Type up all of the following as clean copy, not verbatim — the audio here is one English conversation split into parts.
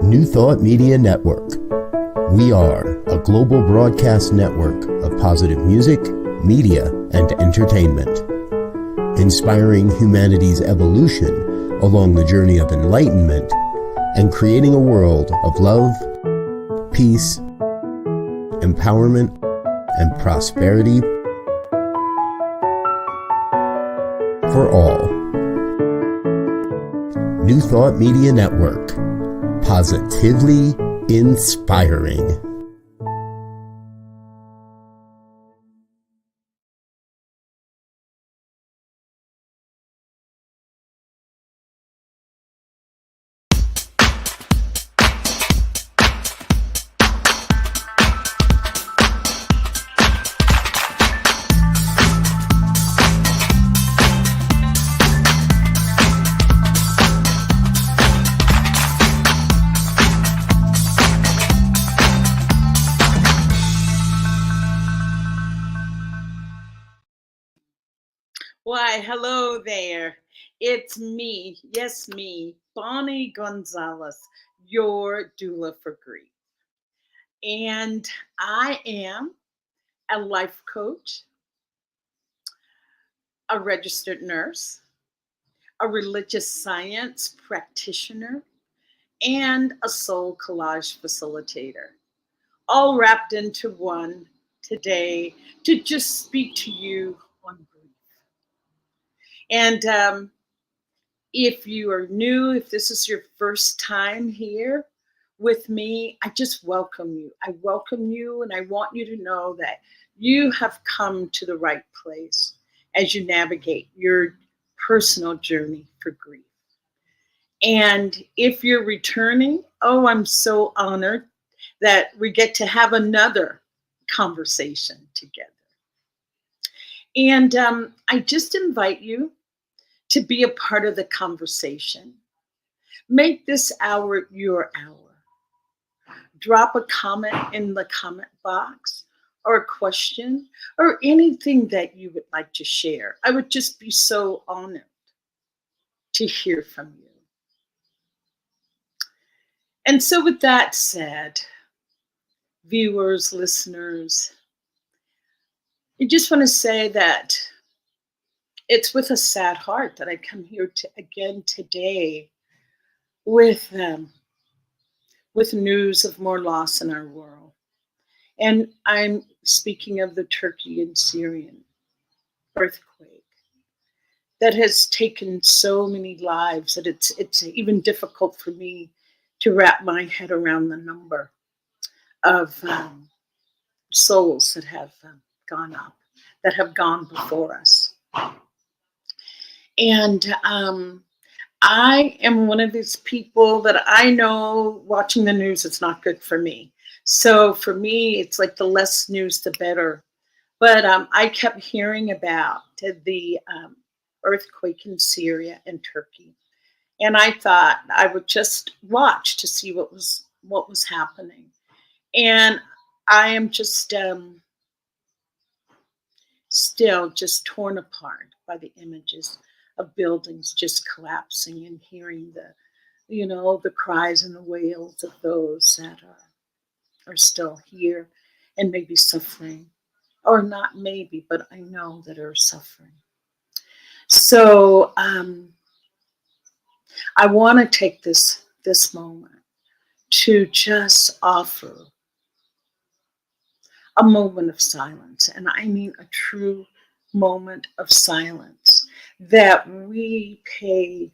New Thought Media Network. We are a global broadcast network of positive music, media, and entertainment, inspiring humanity's evolution along the journey of enlightenment and creating a world of love, peace, empowerment, and prosperity for all. New Thought Media Network. Positively inspiring. Why, hello there. It's me, yes, me, Bonnie Gonzalez, your doula for grief. And I am a life coach, a registered nurse, a religious science practitioner, and a soul collage facilitator, all wrapped into one today to just speak to you on grief. And if you are new, if this is your first time here with me, I just welcome you. I welcome you, and I want you to know that you have come to the right place as you navigate your personal journey for grief. And if you're returning, oh, I'm so honored that we get to have another conversation together. And I just invite you to be a part of the conversation. Make this hour your hour. Drop a comment in the comment box or a question or anything that you would like to share. I would just be so honored to hear from you. And so with that said, viewers, listeners, I just want to say that it's with a sad heart that I come here again today with news of more loss in our world. And I'm speaking of the Turkey and Syrian earthquake that has taken so many lives that it's even difficult for me to wrap my head around the number of souls that have gone up, that have gone before us. And I am one of these people that I know watching the news is not good for me. So for me, it's like the less news, the better. But I kept hearing about the earthquake in Syria and Turkey. And I thought I would just watch to see what was happening. And I am just still just torn apart by the images of buildings just collapsing and hearing the cries and the wails of those that are still here and maybe suffering, or not maybe, but I know that are suffering. So I want to take this moment to just offer a moment of silence, and I mean a true moment of silence, that we pay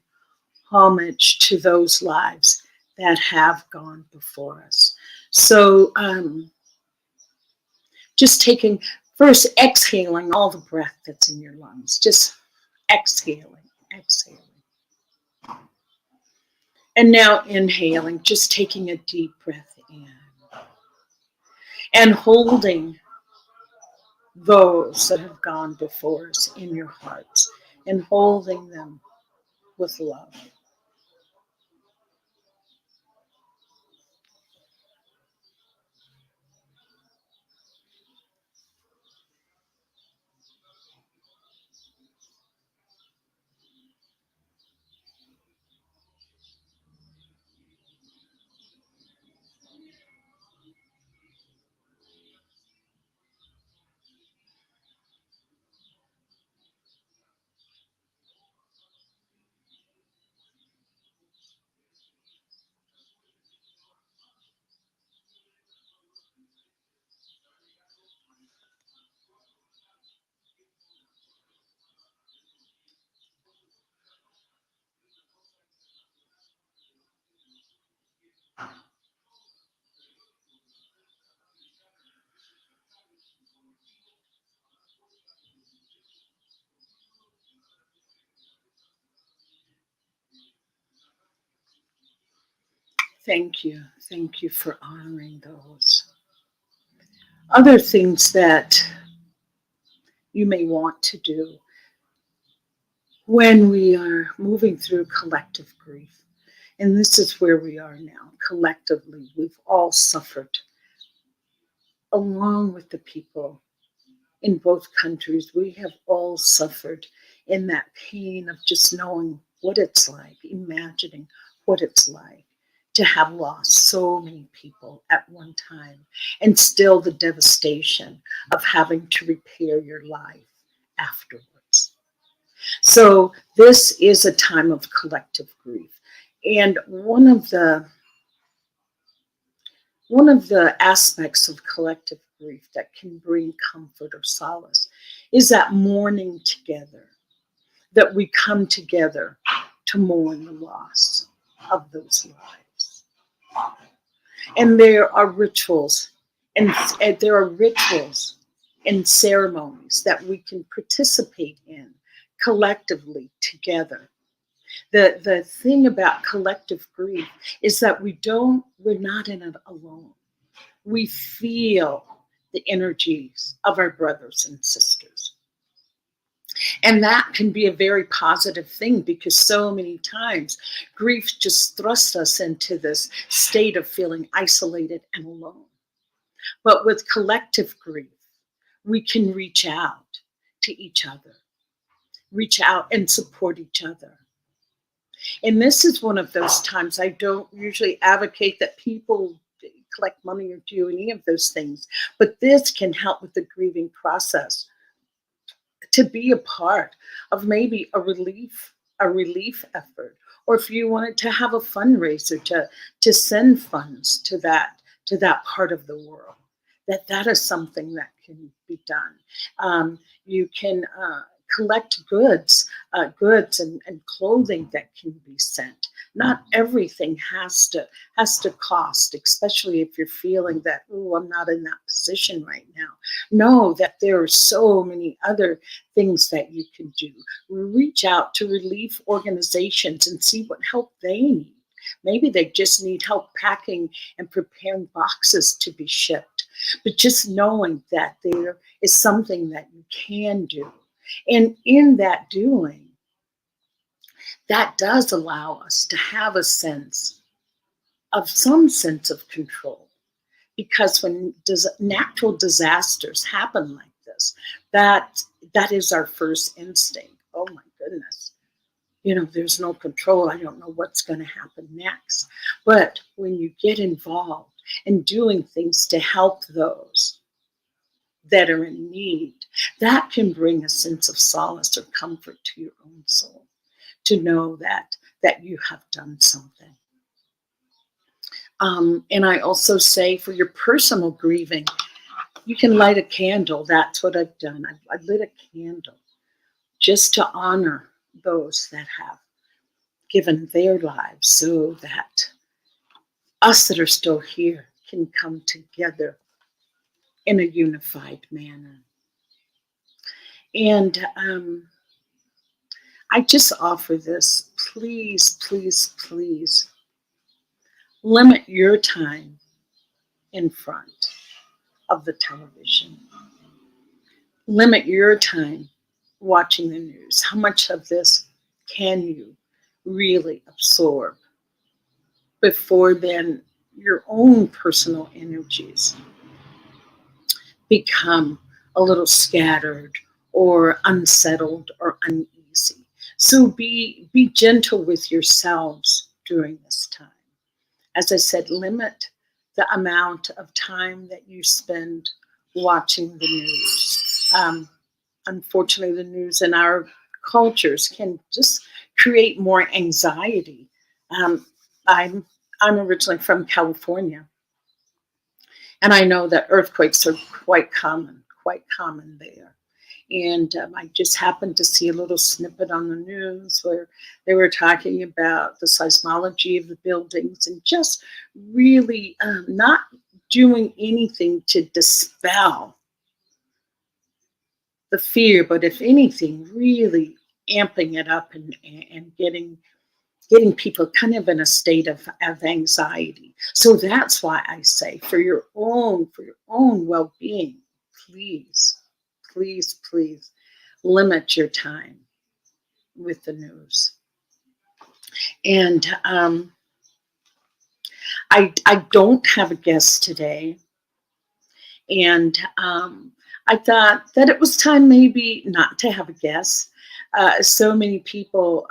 homage to those lives that have gone before us. So just taking, first exhaling all the breath that's in your lungs, just exhaling. And now inhaling, just taking a deep breath in and holding those that have gone before us in your hearts and holding them with love. Thank you. Thank you for honoring those. Other things that you may want to do when we are moving through collective grief. And this is where we are now. Collectively, we've all suffered along with the people in both countries. We have all suffered in that pain of just knowing what it's like, imagining what it's like to have lost so many people at one time, and still the devastation of having to repair your life afterwards. So this is a time of collective grief. And one of the aspects of collective grief that can bring comfort or solace is that mourning together, that we come together to mourn the loss of those lives. And there are rituals, and there are rituals and ceremonies that we can participate in collectively together. The thing about collective grief is that we're not in it alone. We feel the energies of our brothers and sisters. And that can be a very positive thing, because so many times grief just thrusts us into this state of feeling isolated and alone. But with collective grief, we can reach out to each other, reach out and support each other. And this is one of those times I don't usually advocate that people collect money or do any of those things, but this can help with the grieving process, to be a part of maybe a relief effort, or if you wanted to have a fundraiser to send funds to that part of the world, that is something that can be done. You can collect goods and clothing that can be sent. Not everything has to cost, especially if you're feeling that, oh, I'm not in that position right now. Know that there are so many other things that you can do. Reach out to relief organizations and see what help they need. Maybe they just need help packing and preparing boxes to be shipped. But just knowing that there is something that you can do. And in that doing, that does allow us to have some sense of control. Because when natural disasters happen like this, that is our first instinct. Oh my goodness. There's no control. I don't know what's going to happen next. But when you get involved in doing things to help those that are in need, that can bring a sense of solace or comfort to your own soul, to know that you have done something. And I also say, for your personal grieving, you can light a candle. That's what I've done. I've lit a candle just to honor those that have given their lives, so that us that are still here can come together in a unified manner. And I just offer this. Please, please, please limit your time in front of the television. Limit your time watching the news. How much of this can you really absorb before then your own personal energies become a little scattered or unsettled or uneasy? So be gentle with yourselves during this time. As I said, limit the amount of time that you spend watching the news. Unfortunately, the news in our cultures can just create more anxiety. I'm originally from California, and I know that earthquakes are quite common there. And I just happened to see a little snippet on the news where they were talking about the seismology of the buildings, and just really not doing anything to dispel the fear, but if anything, really amping it up and getting getting people kind of in a state of anxiety. So that's why I say for your own well-being, please, please, please limit your time with the news. And I don't have a guest today. And I thought that it was time maybe not to have a guest. So many people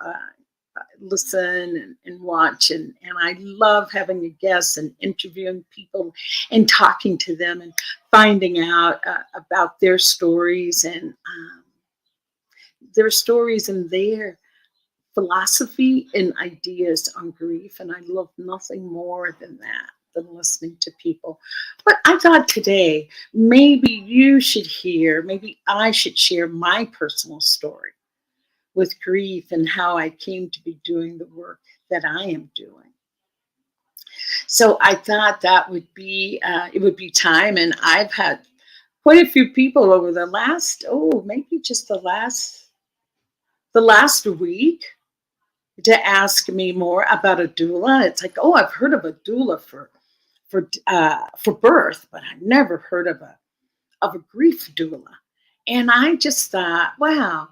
listen and watch, and I love having a guest and interviewing people and talking to them and finding out about their stories and their philosophy and ideas on grief. And I love nothing more than that, than listening to people. But I thought today, maybe you should hear, maybe I should share my personal story with grief and how I came to be doing the work that I am doing. So I thought that would be, it would be time. And I've had quite a few people over the last, maybe just the last week, to ask me more about a doula. It's like, I've heard of a doula for birth, but I never heard of a grief doula. And I just thought, wow,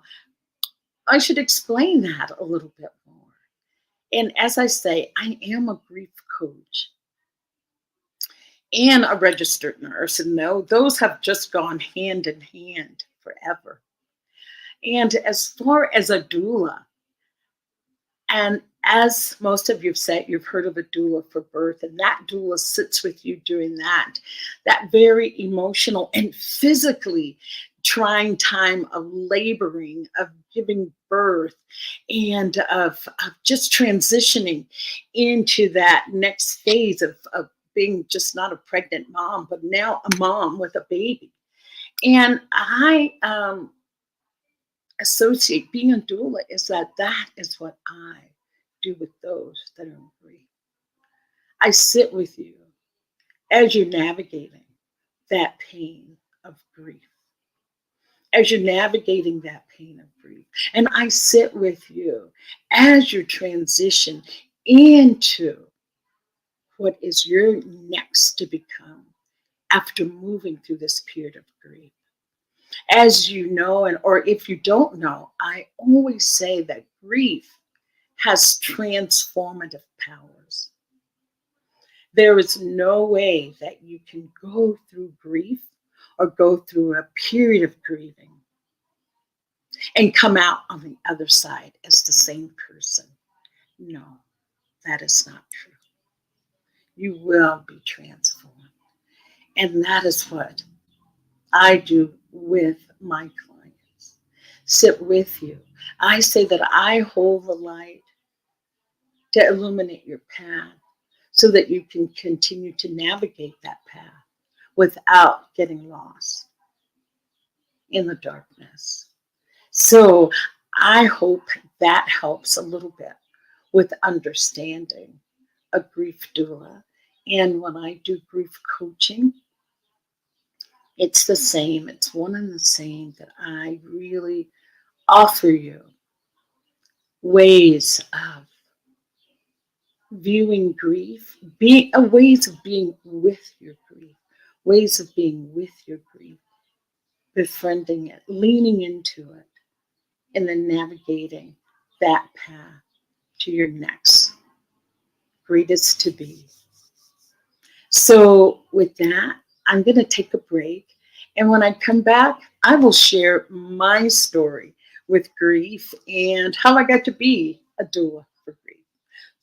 I should explain that a little bit more. And as I say, I am a grief coach and a registered nurse, and those have just gone hand in hand forever. And as far as a doula, and as most of you have said, you've heard of a doula for birth, and that doula sits with you during that very emotional and physically trying time of laboring, of giving birth, and of just transitioning into that next phase of being just not a pregnant mom, but now a mom with a baby. And I associate being a doula is that is what I do with those that are in grief. I sit with you as you're navigating that pain of grief, as you're navigating that pain of grief. And I sit with you as you transition into what is your next to become after moving through this period of grief. As you know, or if you don't know, I always say that grief has transformative powers. There is no way that you can go through grief or go through a period of grieving and come out on the other side as the same person. No, that is not true. You will be transformed. And that is what I do with my clients. Sit with you. I say that I hold the light to illuminate your path so that you can continue to navigate that path without getting lost in the darkness. So I hope that helps a little bit with understanding a grief doula. And when I do grief coaching, it's the same. It's one and the same, that I really offer you ways of viewing grief, ways of being with your grief, ways of being with your grief, befriending it, leaning into it, and then navigating that path to your next greatest to be. So with that, I'm going to take a break. And when I come back, I will share my story with grief and how I got to be a doula for grief.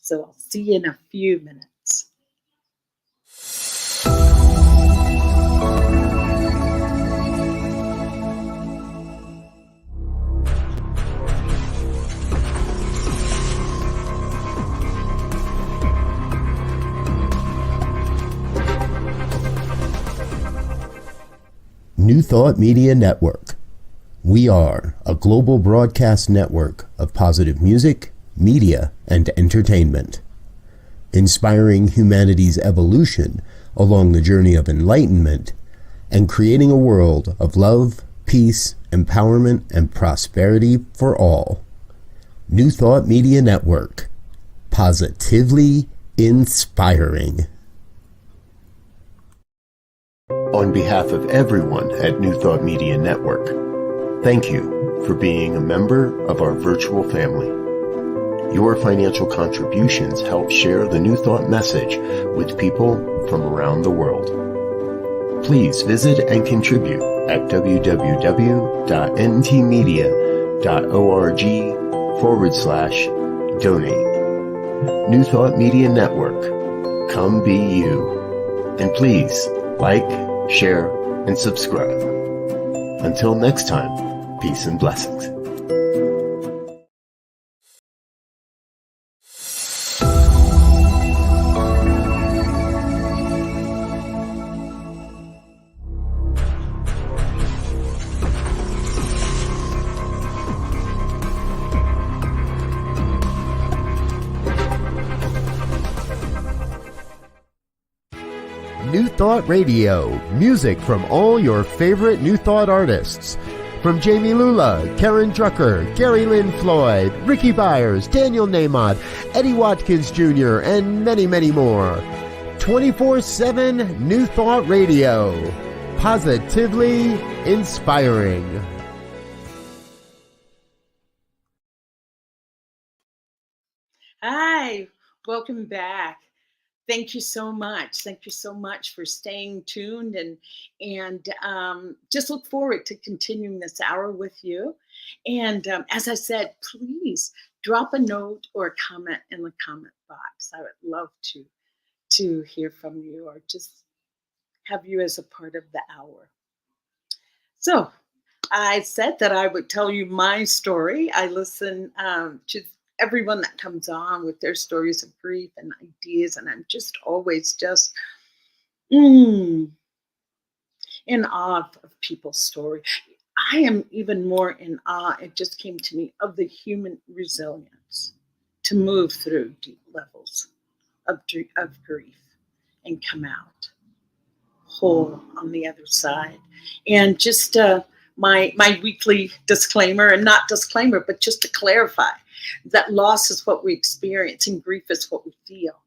So I'll see you in a few minutes. New Thought Media Network. We are a global broadcast network of positive music, media, and entertainment, inspiring humanity's evolution along the journey of enlightenment and creating a world of love, peace, empowerment, and prosperity for all. New Thought Media Network. positively inspiring. On behalf of everyone at New Thought Media Network, thank you for being a member of our virtual family. Your financial contributions help share the New Thought message with people from around the world. Please visit and contribute at www.ntmedia.org/donate. New Thought Media Network, come be you. And please like, share, and subscribe. Until next time, peace and blessings. New Thought Radio, music from all your favorite New Thought artists. From Jamie Lula, Karen Drucker, Gary Lynn Floyd, Ricky Byers, Daniel Nahmod, Eddie Watkins Jr., and many, many more. 24/7 New Thought Radio, positively inspiring. Hi, welcome back. Thank you so much. Thank you so much for staying tuned and just look forward to continuing this hour with you. And as I said, please drop a note or a comment in the comment box. I would love to hear from you or just have you as a part of the hour. So I said that I would tell you my story. I listen to everyone that comes on with their stories of grief and ideas, and I'm just always just in awe of people's story. I am even more in awe, it just came to me, of the human resilience to move through deep levels of grief and come out whole on the other side. And just my weekly disclaimer, and not disclaimer, but just to clarify that loss is what we experience and grief is what we feel.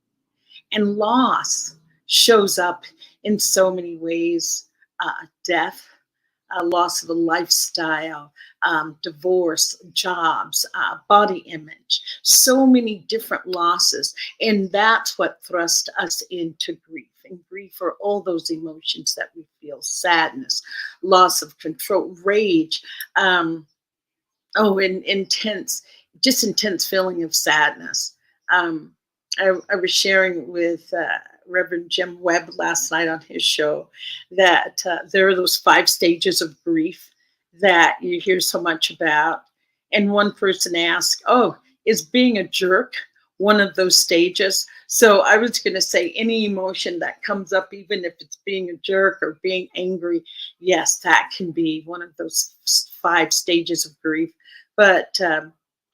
And loss shows up in so many ways: death, loss of a lifestyle, divorce, jobs, body image, so many different losses. And that's what thrust us into grief. And grief are all those emotions that we feel: sadness, loss of control, rage, intense feeling of sadness. I was sharing with Reverend Jim Webb last night on his show that there are those 5 stages of grief that you hear so much about. And one person asked, is being a jerk one of those stages? So I was going to say any emotion that comes up, even if it's being a jerk or being angry, yes, that can be one of those 5 stages of grief. But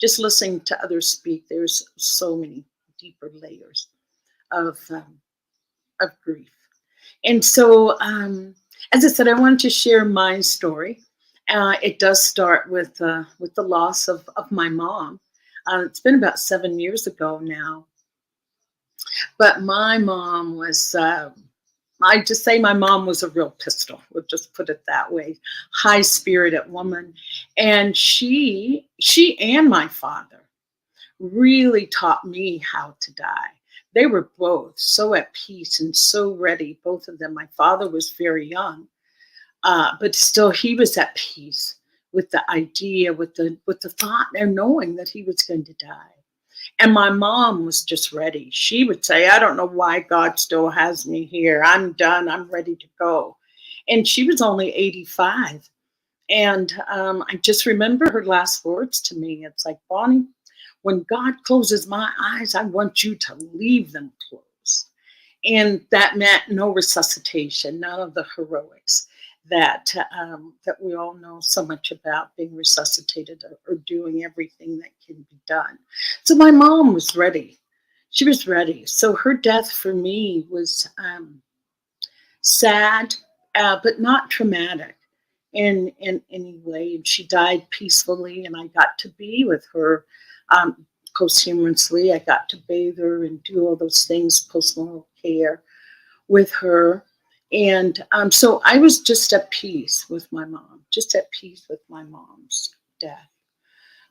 just listening to others speak, there's so many deeper layers of grief. And so, as I said, I wanted to share my story. It does start with the loss of my mom. It's been about 7 years ago now. But my mom was, I just say my mom was a real pistol. We'll just put it that way. High-spirited woman. And she and my father really taught me how to die. They were both so at peace and so ready, both of them. My father was very young, but still he was at peace with the idea, with the thought and knowing that he was going to die. And my mom was just ready. She would say, I don't know why God still has me here. I'm done. I'm ready to go. And she was only 85. And I just remember her last words to me. It's like, Bonnie, when God closes my eyes, I want you to leave them closed. And that meant no resuscitation, none of the heroics that we all know so much about, being resuscitated or doing everything that can be done. So my mom was ready. She was ready. So her death for me was sad, but not traumatic in any way. And she died peacefully, and I got to be with her posthumously. I got to bathe her and do all those things, postmortal care with her. And so I was just at peace with my mom, just at peace with my mom's death.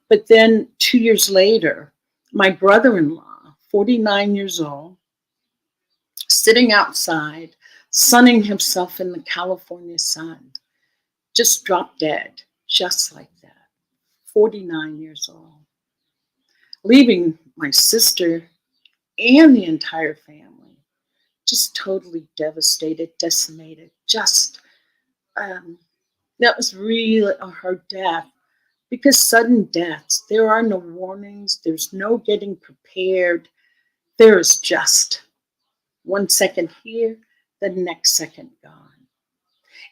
But then 2 years later, my brother-in-law, 49 years old, sitting outside, sunning himself in the California sun, just dropped dead, just like that, 49 years old, leaving my sister and the entire family just totally devastated, decimated. Just that was really a hard death, because sudden deaths, there are no warnings, there's no getting prepared. There is just 1 second here, the next second gone.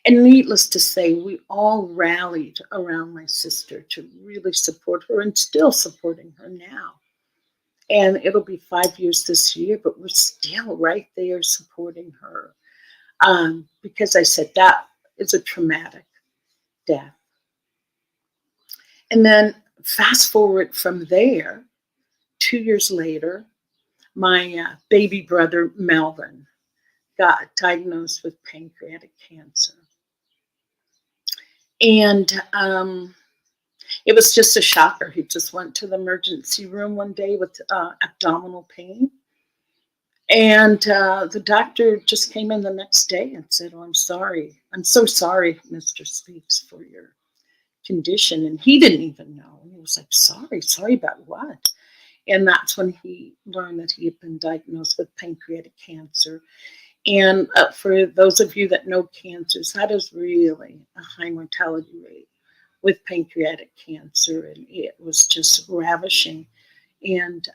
And needless to say, we all rallied around my sister to really support her, and still supporting her now. And it'll be 5 years this year, but we're still right there supporting her. Because I said that is a traumatic death. And then fast forward from there, 2 years later, my baby brother, Melvin, got diagnosed with pancreatic cancer. And it was just a shocker. He just went to the emergency room one day with abdominal pain. And the doctor just came in the next day and said, "Oh, I'm sorry. I'm so sorry, Mr. Speaks, for your condition." And he didn't even know. He was like, sorry about what? And that's when he learned that he had been diagnosed with pancreatic cancer. And for those of you that know cancers, that is really a high mortality rate with pancreatic cancer. And it was just ravishing. And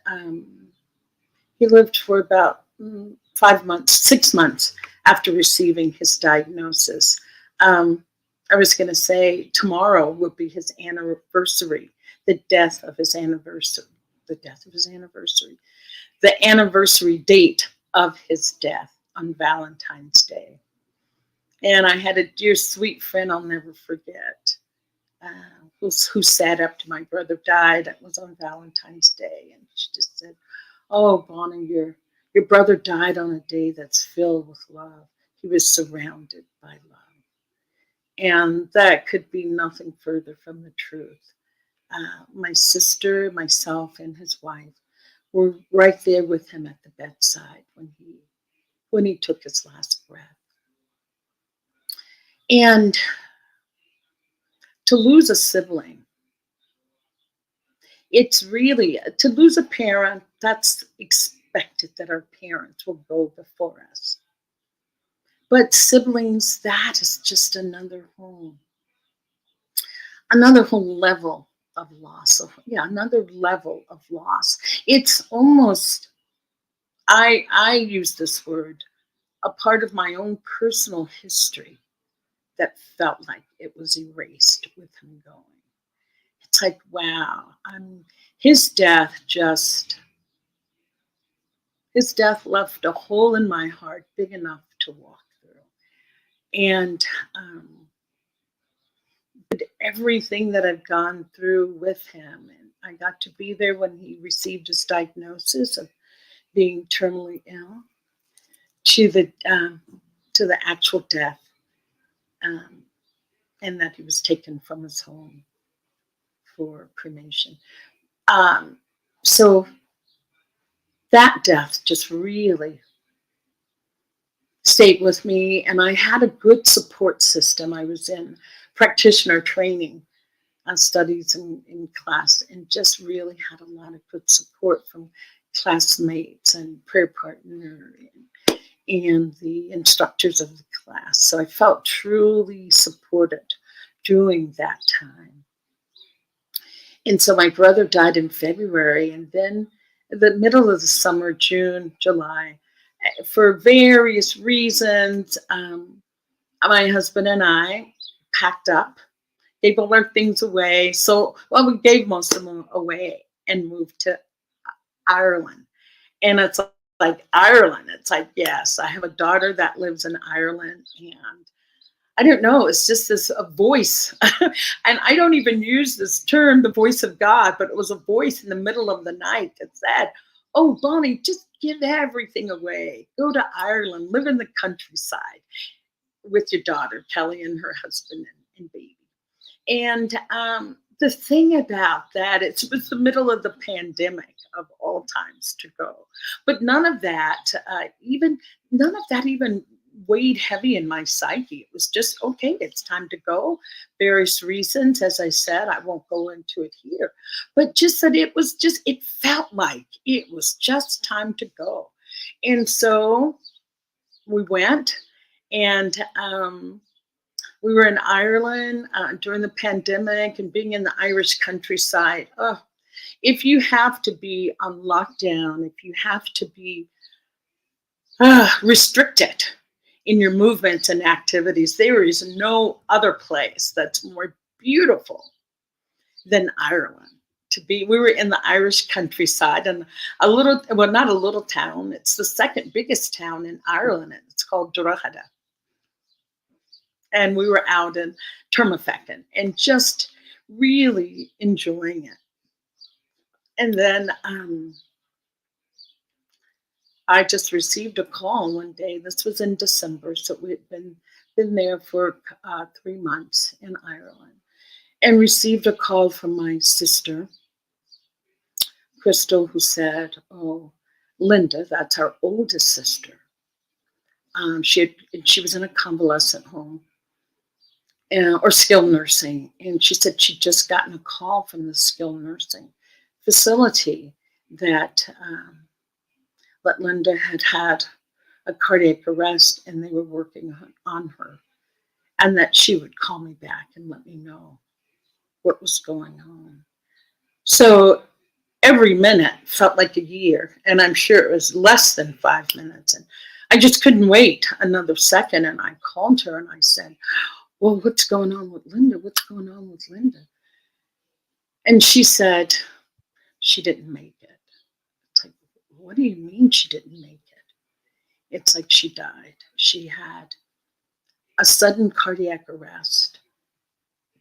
he lived for about 5 months, 6 months after receiving his diagnosis. I was going to say tomorrow would be his anniversary, the anniversary date of his death on Valentine's Day. And I had a dear, sweet friend I'll never forget, who sat up to my brother died. It was on Valentine's Day. And she just said, "Oh, Bonnie, your brother died on a day that's filled with love. He was surrounded by love." And that could be nothing further from the truth. My sister, myself, and his wife were right there with him at the bedside when he took his last breath. And to lose a sibling, it's really, to lose a parent, that's expected that our parents will go before us. But siblings, that is just another whole level of loss. Another level of loss. It's almost, I use this word, a part of my own personal history that felt like it was erased with him going. It's like, wow, his death left a hole in my heart big enough to walk through. And everything that I've gone through with him, and I got to be there when he received his diagnosis of being terminally ill, to the actual death, and that he was taken from his home for cremation. So that death just really stayed with me, and I had a good support system. I was in practitioner training studies in class, and just really had a lot of good support from classmates and prayer partner and the instructors of the class. So I felt truly supported during that time. And so my brother died in February, and then in the middle of the summer, June, July, for various reasons, my husband and I packed up, gave all our things away. We gave most of them away and moved to Ireland. And it's like Ireland. It's like, yes, I have a daughter that lives in Ireland, and I don't know, it's just this a voice. And I don't even use this term, the voice of God, but it was a voice in the middle of the night that said, "Oh, Bonnie, just give everything away. Go to Ireland, live in the countryside with your daughter, Kelly, and her husband and baby." And the thing about that, it was the middle of the pandemic of all times to go. But none of that even weighed heavy in my psyche. It was just, okay, it's time to go. Various reasons, as I said, I won't go into it here. But just that it felt like it was just time to go. And so we went, and we were in Ireland during the pandemic, and being in the Irish countryside. Oh, if you have to be on lockdown, if you have to be restricted in your movements and activities, there is no other place that's more beautiful than Ireland. We were in the Irish countryside, and not a little town, it's the second biggest town in Ireland. It's called Drogheda. And we were out in Termafeckin and just really enjoying it. And then I just received a call one day. This was in December, so we'd been there for 3 months in Ireland, and received a call from my sister, Crystal, who said, "Oh, Linda, that's our oldest sister. She was in a convalescent home, or skilled nursing." And she said she'd just gotten a call from the skilled nursing facility that Linda had a cardiac arrest, and they were working on her, and that she would call me back and let me know what was going on. So every minute felt like a year, and I'm sure it was less than 5 minutes. And I just couldn't wait another second, and I called her and I said, "Well, what's going on with Linda? What's going on with Linda?" And she said, "She didn't make it." It's like, what do you mean she didn't make it? It's like she died. She had a sudden cardiac arrest,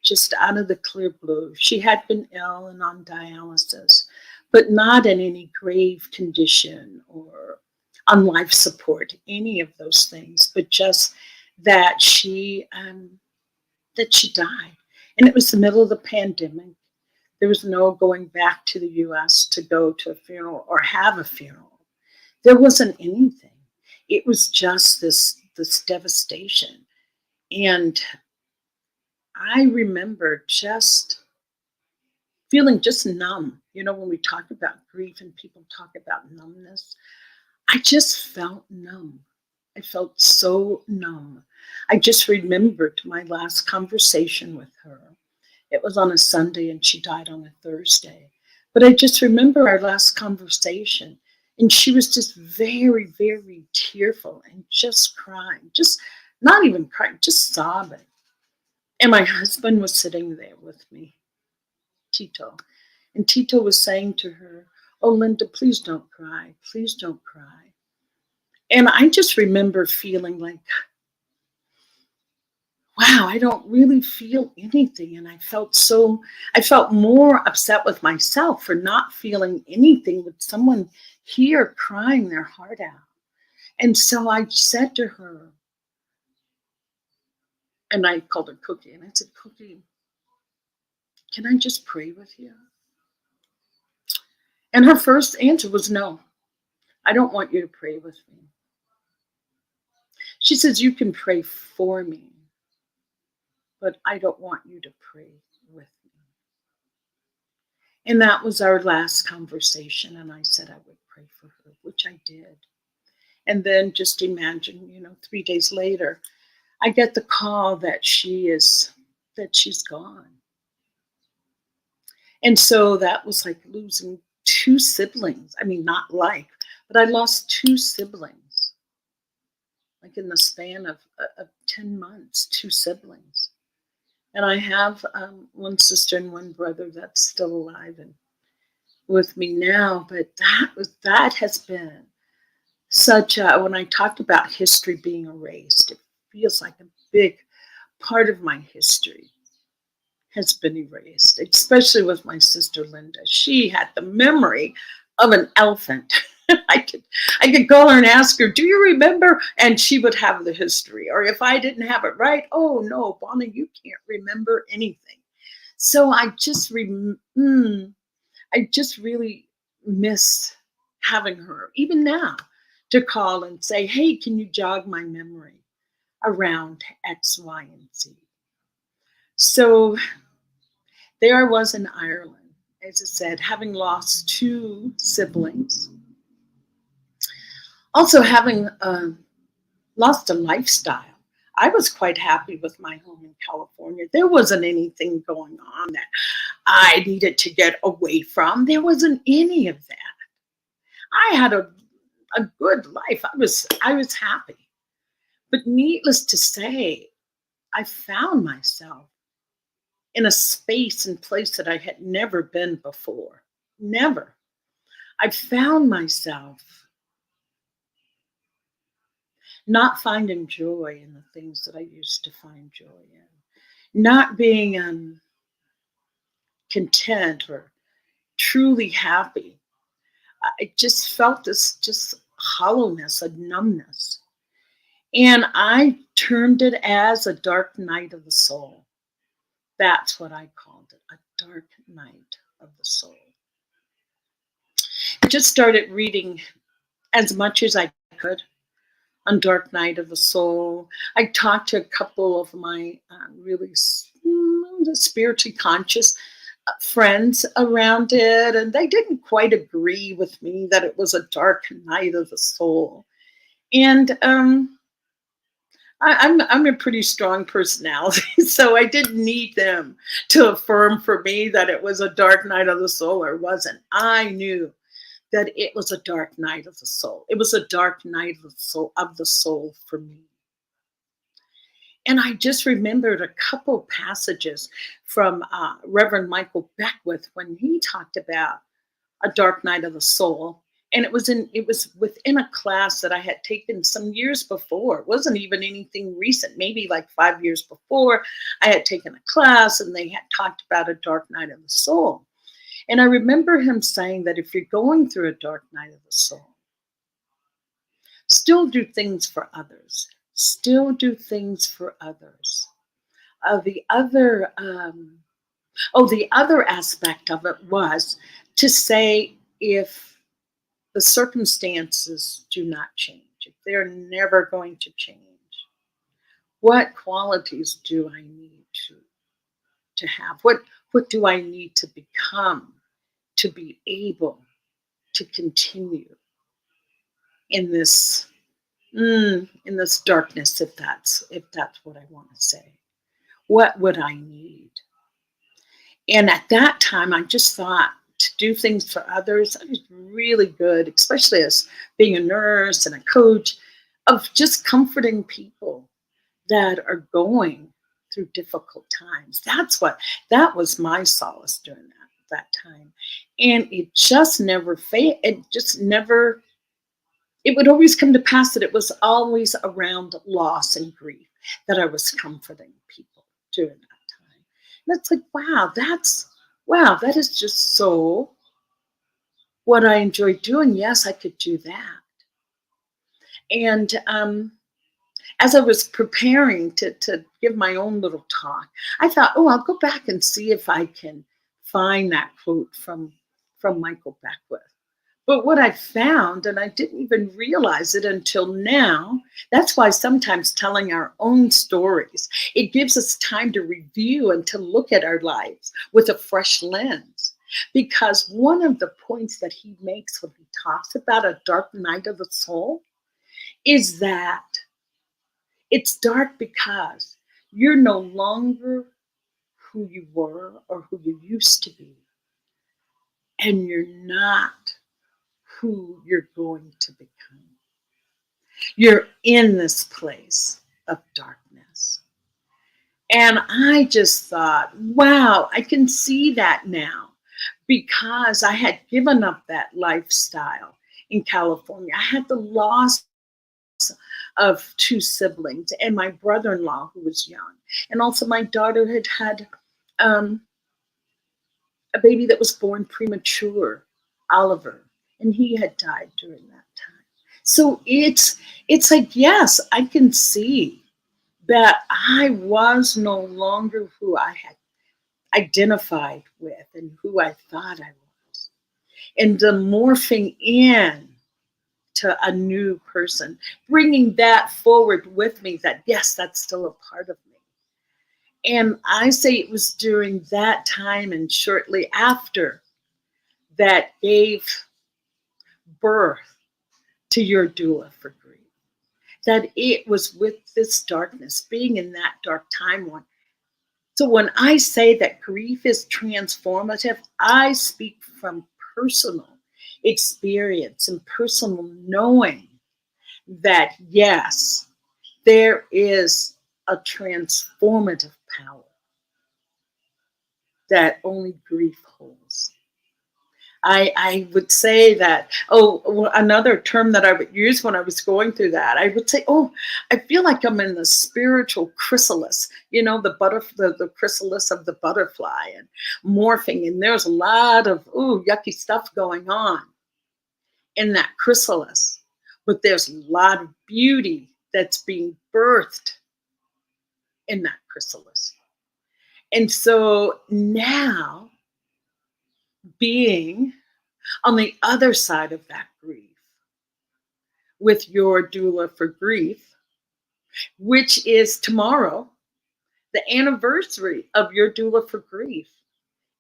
just out of the clear blue. She had been ill and on dialysis, but not in any grave condition or on life support, any of those things, but just that she died. And it was the middle of the pandemic. There was no going back to the US to go to a funeral or have a funeral. There wasn't anything. It was just this devastation. And I remember just feeling just numb. You know, when we talk about grief and people talk about numbness, I just felt numb. I felt so numb. I just remembered my last conversation with her. It was on a Sunday and she died on a Thursday. But I just remember our last conversation, and she was just very, very tearful and just crying, just not even crying, just sobbing. And my husband was sitting there with me, Tito. And Tito was saying to her, "Oh, Linda, please don't cry. Please don't cry." And I just remember feeling like, wow, I don't really feel anything. And I felt more upset with myself for not feeling anything with someone here crying their heart out. And so I said to her, and I called her Cookie, and I said, "Cookie, can I just pray with you?" And her first answer was, "No, I don't want you to pray with me." She says, "You can pray for me, but I don't want you to pray with me." And that was our last conversation. And I said I would pray for her, which I did. And then just imagine, 3 days later, I get the call that she's gone. And so that was like losing 2 siblings. I mean, not like, but I lost 2 siblings, like in the span of 10 months, 2 siblings. And I have 1 sister and 1 brother that's still alive and with me now. But that has been such when I talked about history being erased, it feels like a big part of my history has been erased, especially with my sister Linda. She had the memory of an elephant. I could I could call her and ask her, "Do you remember?" And she would have the history. Or if I didn't have it right, "Oh no, Bonnie, you can't remember anything." So I just really miss having her, even now, to call and say, "Hey, can you jog my memory around X, Y, and Z?" So there I was in Ireland, as I said, having lost two siblings, also having lost a lifestyle. I was quite happy with my home in California. There wasn't anything going on that I needed to get away from. There wasn't any of that. I had a good life. I was happy. But needless to say, I found myself in a space and place that I had never been before. Never. I found myself not finding joy in the things that I used to find joy in, not being content or truly happy. I just felt this just hollowness, a numbness. And I termed it as a dark night of the soul. That's what I called it, a dark night of the soul. I just started reading as much as I could on Dark Night of the Soul. I talked to a couple of my really spiritually conscious friends around it, and they didn't quite agree with me that it was a dark night of the soul. And I'm a pretty strong personality, so I didn't need them to affirm for me that it was a dark night of the soul or wasn't. I knew that it was a dark night of the soul. It was a dark night of the soul for me. And I just remembered a couple passages from Reverend Michael Beckwith when he talked about a dark night of the soul. And it was within a class that I had taken some years before. It wasn't even anything recent, maybe like 5 years before. I had taken a class and they had talked about a dark night of the soul. And I remember him saying that if you're going through a dark night of the soul, still do things for others. Still do things for others. The other aspect of it was to say, if the circumstances do not change, if they're never going to change, what qualities do I need to have? What do I need to become to be able to continue in this darkness, if that's what I want to say? What would I need? And at that time, I just thought to do things for others. I was really good, especially as being a nurse and a coach, of just comforting people that are going through difficult times. That was my solace during that time. And it just never failed. It would always come to pass that it was always around loss and grief that I was comforting people during that time. And it's like, wow, that is just so what I enjoy doing. Yes, I could do that. And as I was preparing to give my own little talk, I thought, oh, I'll go back and see if I can find that quote from Michael Beckwith. But what I found, and I didn't even realize it until now, that's why sometimes telling our own stories, it gives us time to review and to look at our lives with a fresh lens. Because one of the points that he makes when he talks about a dark night of the soul is that it's dark because you're no longer who you were or who you used to be. And you're not who you're going to become. You're in this place of darkness. And I just thought, wow, I can see that now, because I had given up that lifestyle in California. I had the loss of two siblings, and my brother-in-law who was young, and also my daughter had um, a baby that was born premature, Oliver, and he had died during that time. So it's like, yes, I can see that I was no longer who I had identified with and who I thought I was, and the morphing in to a new person, bringing that forward with me, that yes, that's still a part of me. And I say it was during that time and shortly after that gave birth to Your Doula for Grief. That it was with this darkness, being in that dark time one. So when I say that grief is transformative, I speak from personal experience and personal knowing that yes, there is a transformative power that only grief holds. I would say that, another term that I would use when I was going through that, I would say, I feel like I'm in the spiritual chrysalis, the chrysalis of the butterfly and morphing. And there's a lot of, yucky stuff going on in that chrysalis. But there's a lot of beauty that's being birthed in that chrysalis. And so now, being on the other side of that grief with Your Doula for Grief, which is tomorrow, the anniversary of Your Doula for Grief.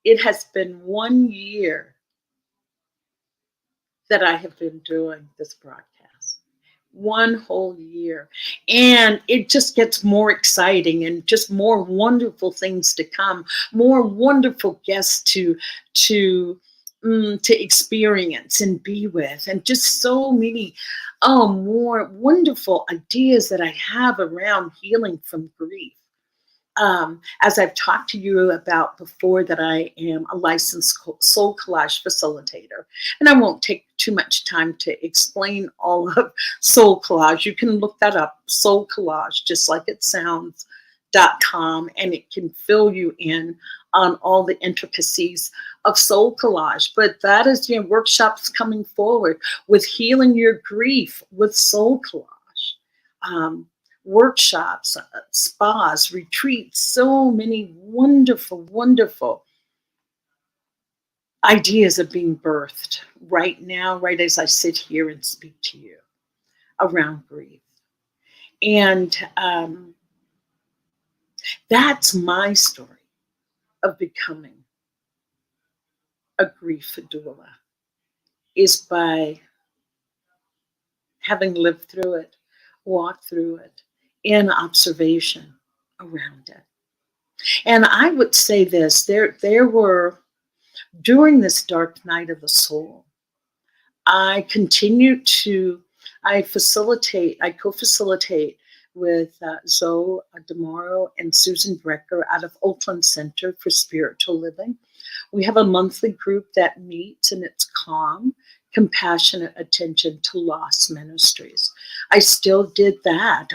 It has been 1 year that I have been doing this broadcast. 1 whole year. And it just gets more exciting and just more wonderful things to come, more wonderful guests to experience and be with, and just so many more wonderful ideas that I have around healing from grief. As I've talked to you about before, that I am a licensed soul collage facilitator, and I won't take too much time to explain all of soul collage. You can look that up, soul collage, just like it sounds, .com, and it can fill you in on all the intricacies of soul collage. But that is, workshops coming forward with healing your grief with soul collage. Workshops, spas, retreats, so many wonderful, wonderful ideas are being birthed right now, right as I sit here and speak to you around grief. And that's my story of becoming a grief doula, is by having lived through it, walked through it, in observation around it. And I would say this, there were, during this dark night of the soul, I co-facilitate with Zoe DeMauro and Susan Brecker out of Oakland Center for Spiritual Living. We have a monthly group that meets, and it's calm, compassionate attention to loss ministries. I still did that.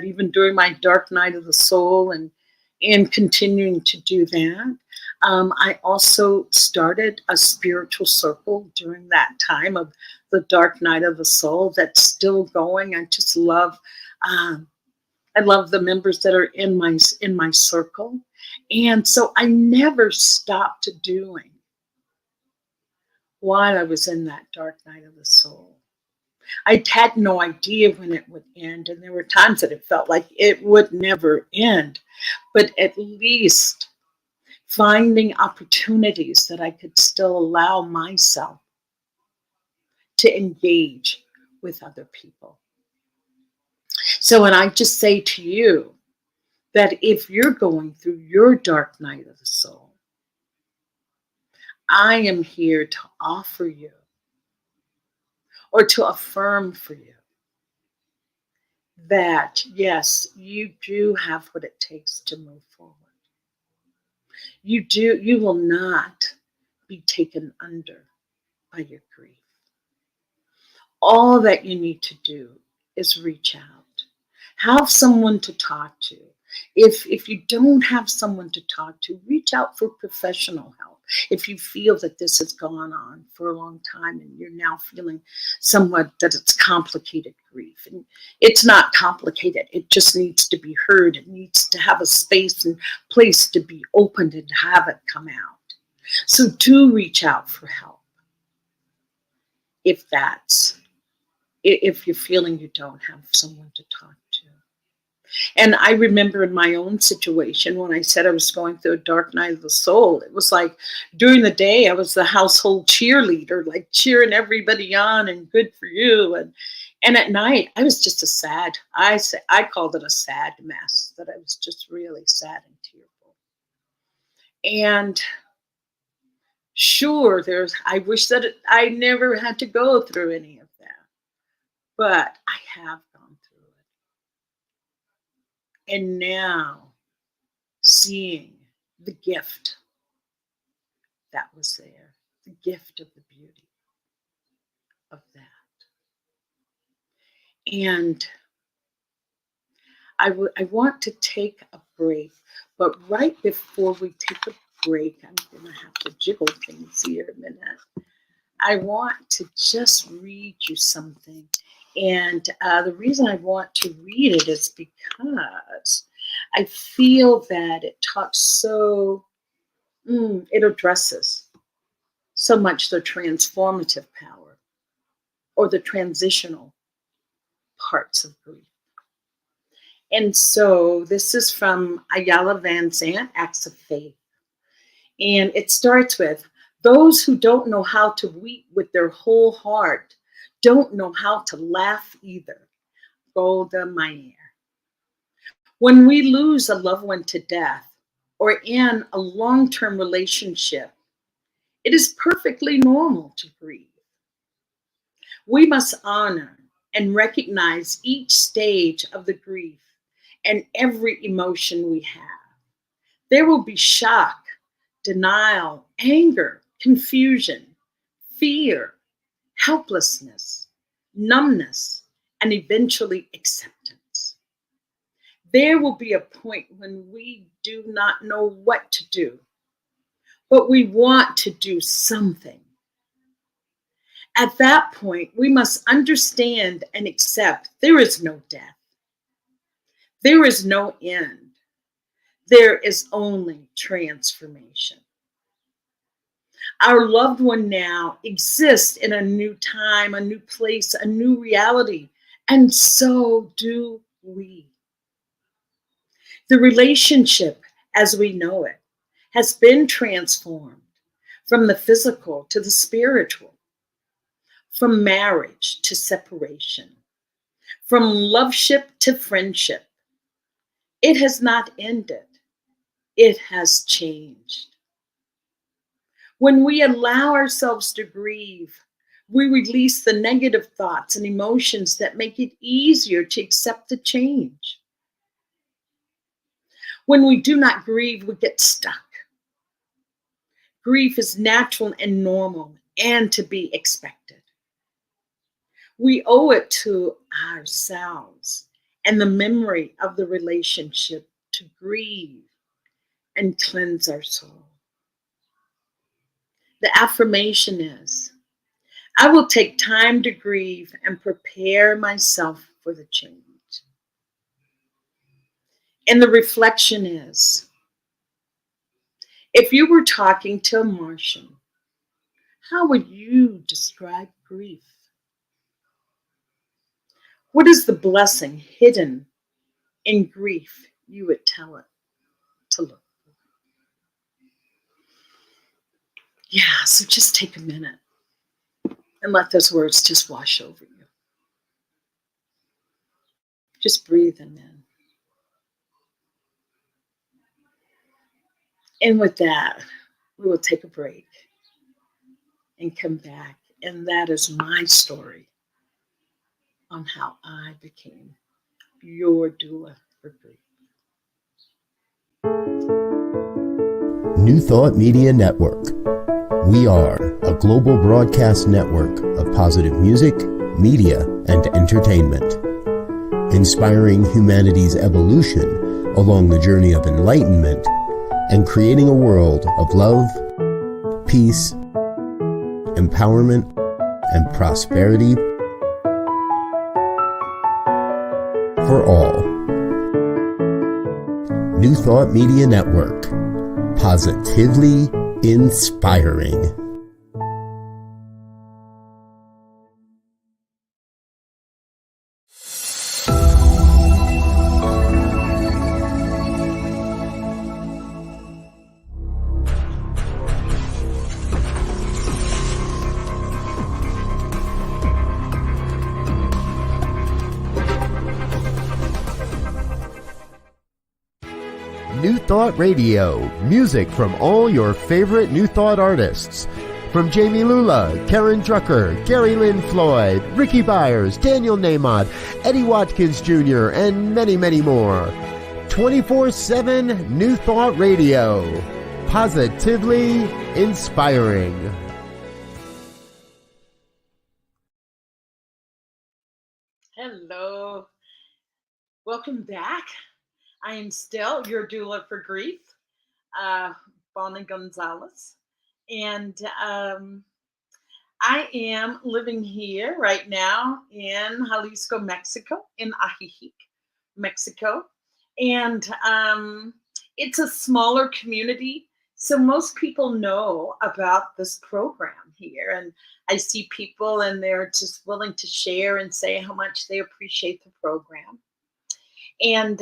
Even during my dark night of the soul, and continuing to do that. I also started a spiritual circle during that time of the dark night of the soul that's still going. I just love, I love the members that are in my circle. And so I never stopped doing while I was in that dark night of the soul. I had no idea when it would end, and there were times that it felt like it would never end, but at least finding opportunities that I could still allow myself to engage with other people. So, and I just say to you that if you're going through your dark night of the soul, I am here to offer you, or to affirm for you, that yes, you do have what it takes to move forward. You will not be taken under by your grief. All that you need to do is reach out. Have someone to talk to. If you don't have someone to talk to, reach out for professional help. If you feel that this has gone on for a long time and you're now feeling somewhat that it's complicated grief. And it's not complicated. It just needs to be heard. It needs to have a space and place to be opened and have it come out. So do reach out for help. If you're feeling you don't have someone to talk to. And I remember in my own situation when I said I was going through a dark night of the soul, it was like during the day I was the household cheerleader, like cheering everybody on and good for you. And at night I was just I called it a sad mess, that I was just really sad and tearful. And sure, I wish that I never had to go through any of that, but I have gone through it. And now, seeing the gift that was there, the gift of the beauty of that. And I want to take a break, but right before we take a break, I'm going to have to jiggle things here a minute. I want to just read you something. And the reason I want to read it is because I feel that it talks it addresses so much the transformative power or the transitional parts of grief. And so this is from Ayala Van Zandt, Acts of Faith. And it starts with, those who don't know how to weep with their whole heart don't know how to laugh either. Golda Meir. When we lose a loved one to death or in a long-term relationship, it is perfectly normal to grieve. We must honor and recognize each stage of the grief and every emotion we have. There will be shock, denial, anger, confusion, fear, helplessness, numbness, and eventually acceptance. There will be a point when we do not know what to do, but we want to do something. At that point, we must understand and accept there is no death. There is no end. There is only transformation. Our loved one now exists in a new time, a new place, a new reality, and so do we. The relationship as we know it has been transformed from the physical to the spiritual, from marriage to separation, from loveship to friendship. It has not ended. It has changed. When we allow ourselves to grieve, we release the negative thoughts and emotions that make it easier to accept the change. When we do not grieve, we get stuck. Grief is natural and normal and to be expected. We owe it to ourselves and the memory of the relationship to grieve and cleanse our soul. The affirmation is, I will take time to grieve and prepare myself for the change. And the reflection is, if you were talking to a Martian, how would you describe grief? What is the blessing hidden in grief you would tell it to look for? Yeah, so just take a minute and let those words just wash over you. Just breathe them in. And with that, we will take a break and come back. And that is my story on how I became your doula for grief. New Thought Media Network. We are a global broadcast network of positive music, media, and entertainment. inspiring humanity's evolution along the journey of enlightenment, and creating a world of love, peace, empowerment, and prosperity for all. New Thought Media Network. Positively inspiring. New Thought Radio, music from all your favorite New Thought artists. From Jamie Lula, Karen Drucker, Gary Lynn Floyd, Ricky Byers, Daniel Nahmod, Eddie Watkins Jr., and many, many more. 24/7 New Thought Radio. Positively inspiring. Hello. Welcome back. I am still your doula for grief, Bonnie Gonzalez. And I am living here right now in Jalisco, Mexico, in Ajijic, Mexico. And it's a smaller community. So most people know about this program here. And I see people and they're just willing to share and say how much they appreciate the program. And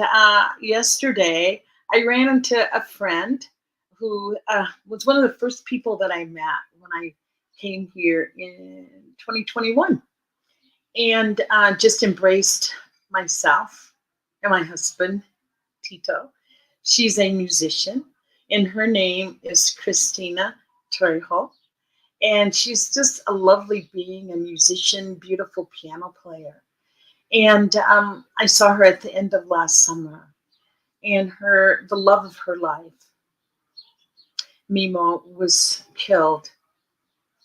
yesterday, I ran into a friend who was one of the first people that I met when I came here in 2021, and just embraced myself and my husband, Tito. She's a musician, and her name is Christina Trejo. And she's just a lovely being, a musician, beautiful piano player. And I saw her at the end of last summer, and the love of her life, Mimo, was killed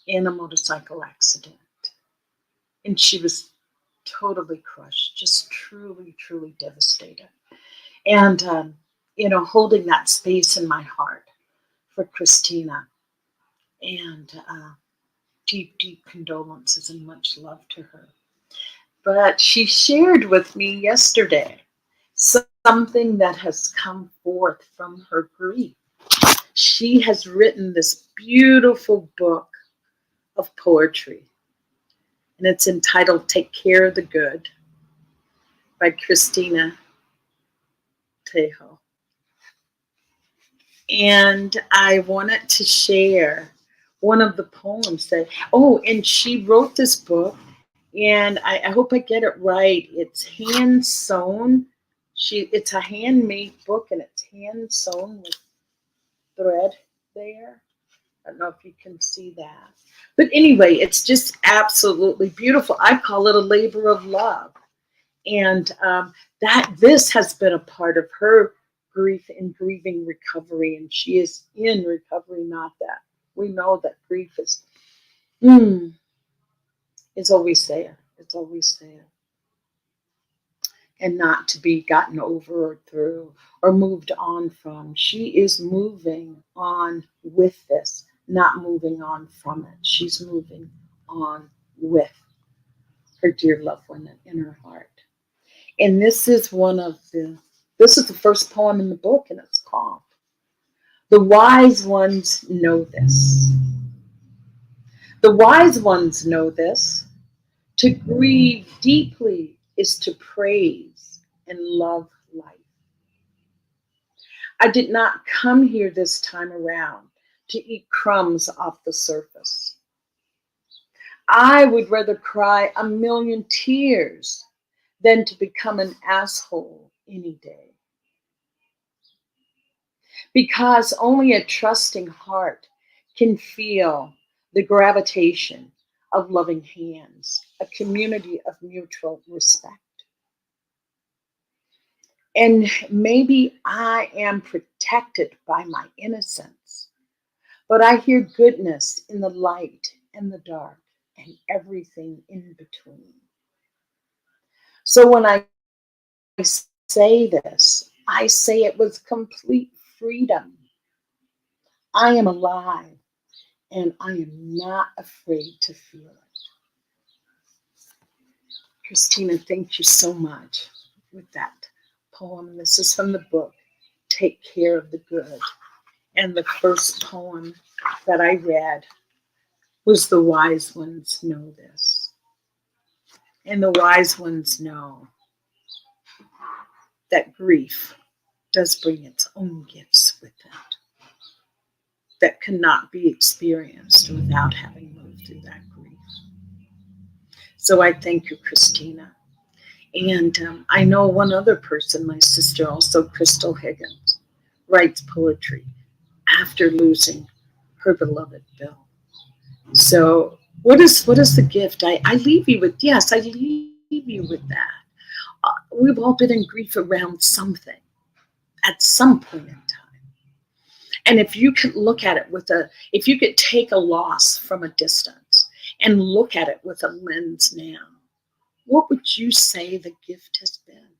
in a motorcycle accident. And she was totally crushed, just truly, truly devastated. And, holding that space in my heart for Christina, and deep, deep condolences and much love to her. But she shared with me yesterday something that has come forth from her grief. She has written this beautiful book of poetry, and it's entitled Take Care of the Good by Christina Trejo. And I wanted to share one of the poems and she wrote this book. And I hope I get it right. It's hand sewn. It's a handmade book, and it's hand sewn with thread there. I don't know if you can see that. But anyway, it's just absolutely beautiful. I call it a labor of love. And this has been a part of her grief and grieving recovery. And she is in recovery, not that. We know that grief is always there. It's always there. And not to be gotten over or through or moved on from. She is moving on with this, not moving on from it. She's moving on with her dear loved one in her heart. And this is the first poem in the book, and it's called The Wise Ones Know This. The wise ones know this. To grieve deeply is to praise and love life. I did not come here this time around to eat crumbs off the surface. I would rather cry a million tears than to become an asshole any day. Because only a trusting heart can feel the gravitation of loving hands, a community of mutual respect. And maybe I am protected by my innocence, but I hear goodness in the light and the dark and everything in between. So when I say this. I say it with complete freedom. I am alive and I am not afraid to feel it. Christina, thank you so much with that poem. This is from the book, Take Care of the Good. And the first poem that I read was The Wise Ones Know This. And the wise ones know that grief does bring its own gifts with it that cannot be experienced without having moved through that grief. So I thank you, Christina. And I know one other person, my sister, also Crystal Higgins, writes poetry after losing her beloved Bill. So what is the gift? I leave you with, yes, I leave you with that. We've all been in grief around something at some point in time. And if you could look at it if you could take a loss from a distance and look at it with a lens now, what would you say the gift has been?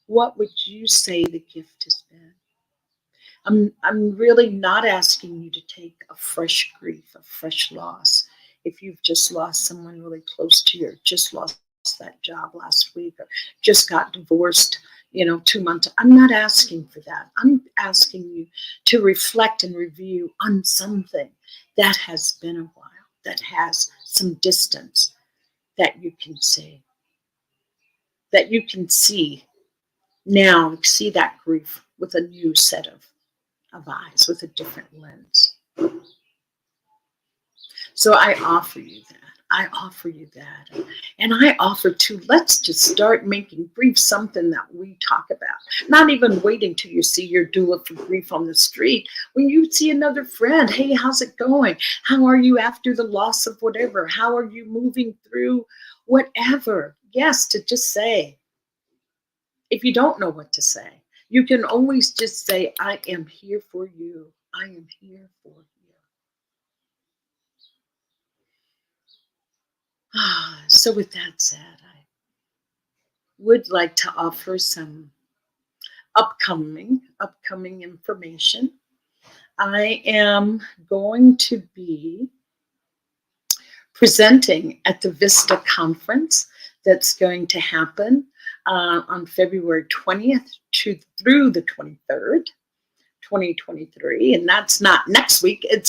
What would you say the gift has been? I'm really not asking you to take a fresh grief, a fresh loss. If you've just lost someone really close to you, or just lost that job last week, or just got divorced, 2 months. I'm not asking for that. I'm asking you to reflect and review on something that has been a while, that has some distance that you can see, now, see that grief with a new set of eyes, with a different lens. So I offer you that. I offer you that. And I offer to, let's just start making grief something that we talk about. Not even waiting till you see your doula for grief on the street. When you see another friend, hey, how's it going? How are you after the loss of whatever? How are you moving through whatever? Yes, to just say, if you don't know what to say, you can always just say, I am here for you. I am here for you. So with that said, I would like to offer some upcoming information. I am going to be presenting at the Vista conference that's going to happen on February 20th through the 23rd, 2023. And that's not next week. It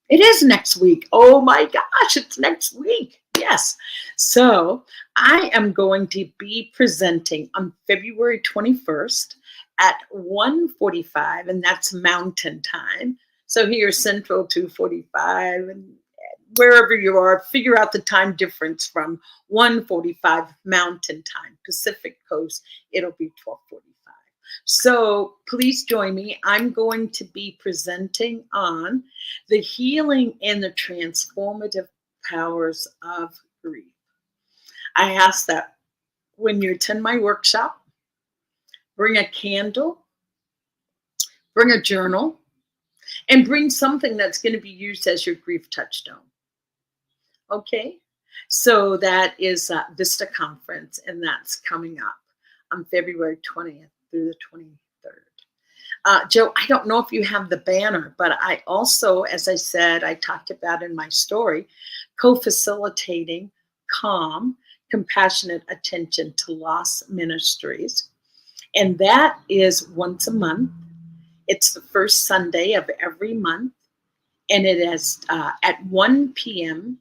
is next week. Oh my gosh, it's next week. Yes. So I am going to be presenting on February 21st at 1:45, and that's Mountain Time. So here Central 2:45, and wherever you are, figure out the time difference from 1:45 Mountain Time, Pacific Coast, it'll be 12:45. So please join me. I'm going to be presenting on the healing and the transformative powers of grief. I ask that when you attend my workshop, bring a candle, bring a journal, and bring something that's going to be used as your grief touchstone. Okay? So that is Vista Conference, and that's coming up on February 20th through the 23rd. Joe, I don't know if you have the banner, but I also, as I said, I talked about in my story, co-facilitating CALM, Compassionate Attention to Loss Ministries. And that is once a month. It's the first Sunday of every month. And it is at 1 p.m.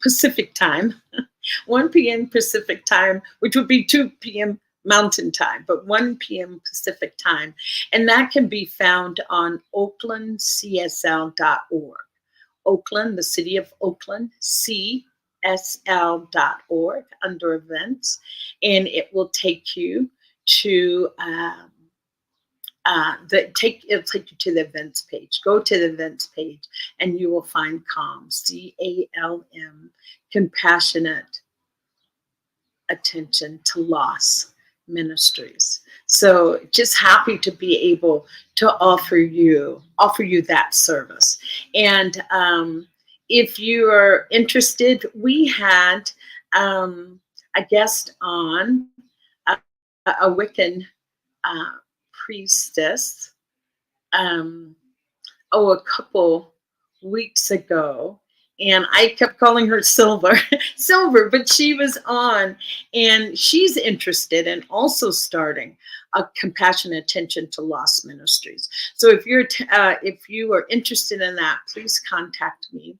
Pacific time, 1 p.m. Pacific time, which would be 2 p.m. Mountain Time, but 1 p.m. Pacific time. And that can be found on oaklandcsl.org. Oakland, the city of Oakland, csl.org under events. And it will take you to it'll take you to the events page. Go to the events page and you will find CALM, CALM, Compassionate Attention to Loss Ministries. So just happy to be able to offer you that service. And if you are interested, we had a guest on a Wiccan priestess, a couple weeks ago, and I kept calling her Silver, Silver, but she was on, and she's interested in also starting a compassionate attention to lost ministries. So if you are interested in that, please contact me,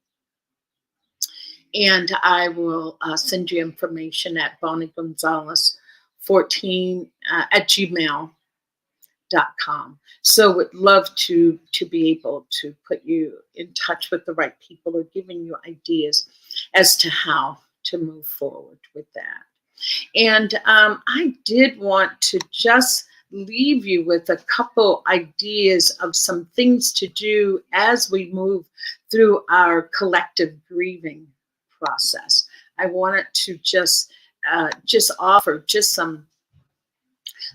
and I will send you information at Bonnie Gonzalez 14 at gmail.com. So would love to be able to put you in touch with the right people or giving you ideas as to how to move forward with that. And I did want to just leave you with a couple ideas of some things to do as we move through our collective grieving process. I wanted to just offer just some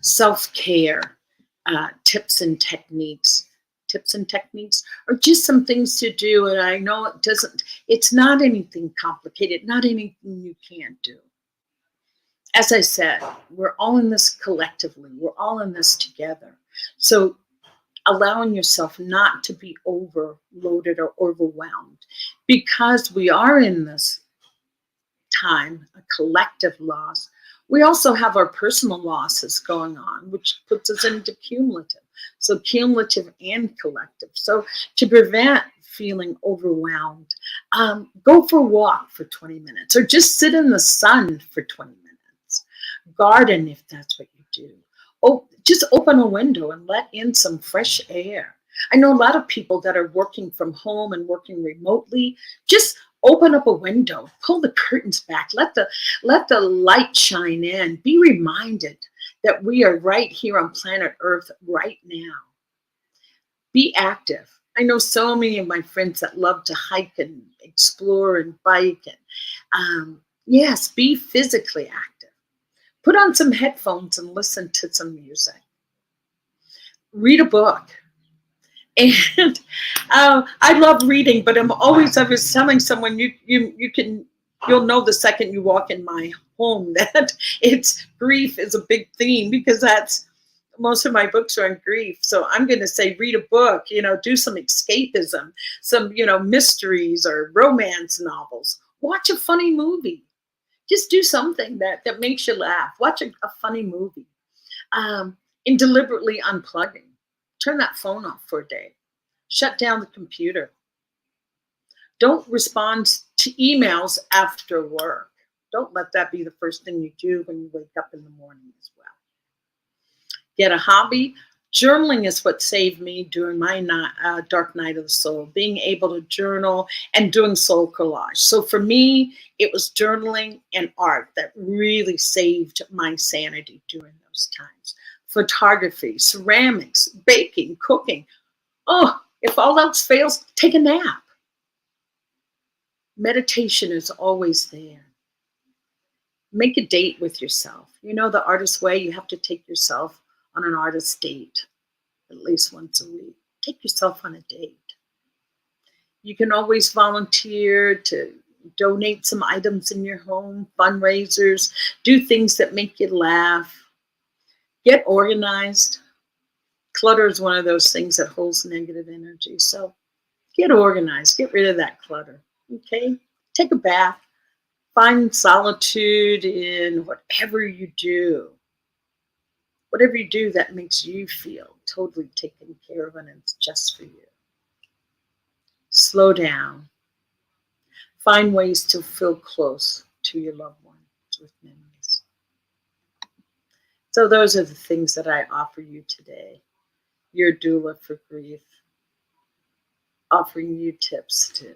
self-care tips and techniques, or just some things to do. And I know it's not anything complicated, not anything you can't do. As I said, we're all in this collectively. We're all in this together. So allowing yourself not to be overloaded or overwhelmed, because we are in this time, a collective loss. We also have our personal losses going on, which puts us into cumulative. So cumulative and collective. So to prevent feeling overwhelmed, go for a walk for 20 minutes, or just sit in the sun for 20 minutes. Garden if that's what you do. Just open a window and let in some fresh air. I know a lot of people that are working from home and working remotely. Just open up a window, pull the curtains back, let the light shine in. Be reminded that we are right here on planet Earth right now. Be active. I know so many of my friends that love to hike and explore and bike. And yes, be physically active. Put on some headphones and listen to some music. Read a book. And I love reading, but I was telling someone, you'll know the second you walk in my home that grief is a big theme, because most of my books are on grief. So I'm going to say, read a book, do some escapism, some, mysteries or romance novels. Watch a funny movie. Just do something that makes you laugh. Watch a funny movie. And deliberately unplugging. Turn that phone off for a day. Shut down the computer. Don't respond to emails after work. Don't let that be the first thing you do when you wake up in the morning as well. Get a hobby. Journaling is what saved me during my dark night of the soul, being able to journal and doing soul collage. So for me, it was journaling and art that really saved my sanity during those times. Photography, ceramics, baking, cooking. Oh, if all else fails, take a nap. Meditation is always there. Make a date with yourself. The artist way, you have to take yourself on an artist date at least once a week. Take yourself on a date. You can always volunteer to donate some items in your home, fundraisers, do things that make you laugh. Get organized. Clutter is one of those things that holds negative energy. So get organized. Get rid of that clutter. Okay? Take a bath. Find solitude in whatever you do. Whatever you do that makes you feel totally taken care of and it's just for you. Slow down. Find ways to feel close to your loved ones with memories. So those are the things that I offer you today. Your doula for grief. Offering you tips to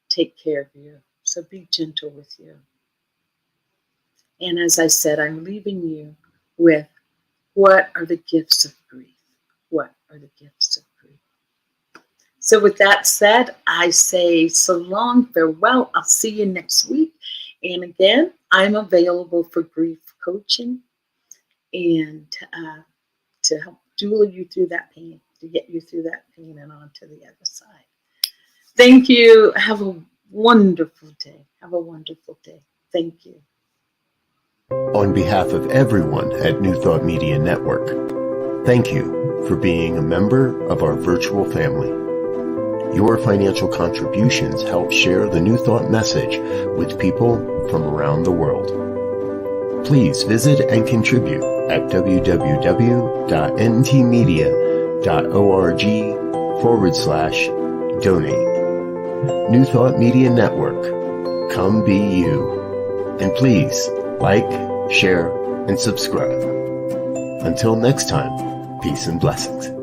take care of you. So be gentle with you. And as I said, I'm leaving you with, what are the gifts of grief? What are the gifts of grief? So with that said, I say so long, farewell. I'll see you next week. And again, I'm available for grief coaching and to help doula you through that pain, to get you through that pain and on to the other side. Thank you. Have a wonderful day. Have a wonderful day. Thank you. On behalf of everyone at New Thought Media Network, thank you for being a member of our virtual family. Your financial contributions help share the New Thought message with people from around the world. Please visit and contribute at www.ntmedia.org/donate. New Thought Media Network, come be you. And please like, share, and subscribe. Until next time, peace and blessings.